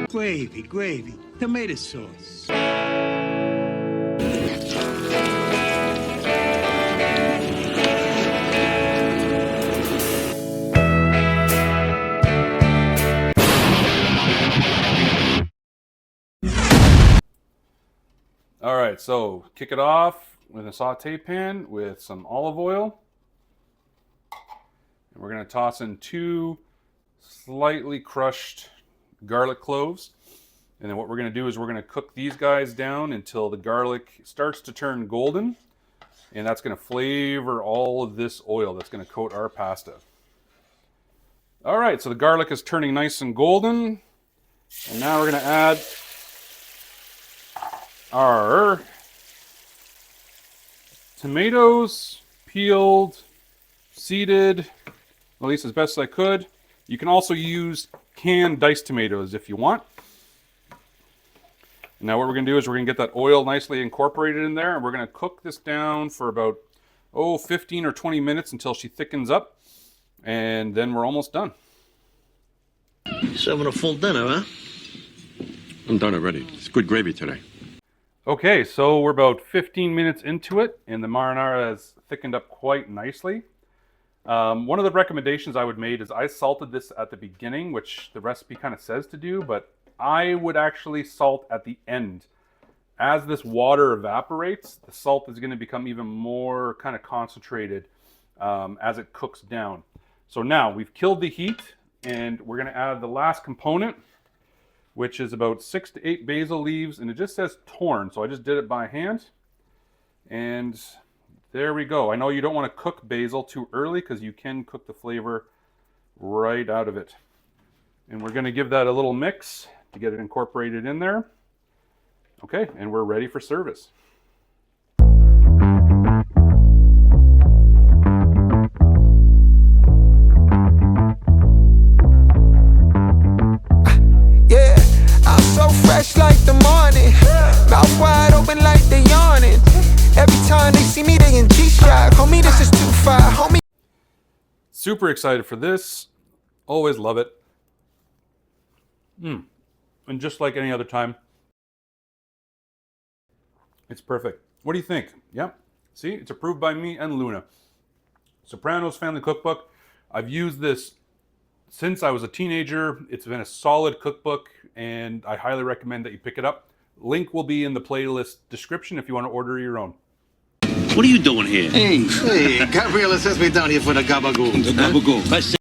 Gravy, gravy, tomato sauce. All right, so kick it off with a saute pan with some olive oil. And we're going to toss in 2 slightly crushed garlic cloves. And then what we're going to do is we're going to cook these guys down until the garlic starts to turn golden. And that's going to flavor all of this oil that's going to coat our pasta. All right, so the garlic is turning nice and golden. And now we're going to add our tomatoes, peeled, seeded, at least as best as I could. You can also use canned diced tomatoes if you want. Now what we're going to do is we're going to get that oil nicely incorporated in there, and we're going to cook this down for about 15 or 20 minutes until she thickens up, and then we're almost done. Serving a full dinner, huh? I'm done already. It's good gravy today. Okay, so we're about 15 minutes into it, and the marinara has thickened up quite nicely. One of the recommendations I would make is I salted this at the beginning, which the recipe kind of says to do, but I would actually salt at the end. As this water evaporates, the salt is going to become even more kind of concentrated as it cooks down. So now we've killed the heat, and we're going to add the last component, which is about 6 to 8 basil leaves, and it just says torn, so I just did it by hand. And there we go. I know you don't want to cook basil too early because you can cook the flavor right out of it. And we're going to give that a little mix to get it incorporated in there. Okay, and we're ready for service. Fresh like the morning, mouth wide open like they yawning. Every time they see me, they in G-Shock. Homie, this is too far, homie. Super excited for this. Always love it. And just like any other time, it's perfect. What do you think? Yeah, see, it's approved by me and Luna. Sopranos Family Cookbook. I've used this since I was a teenager. It's been a solid cookbook, and I highly recommend that you pick it up. Link will be in the playlist description if you want to order your own. What are you doing here? Hey, Gabriela says we're down here for the gabagool. The gabagool.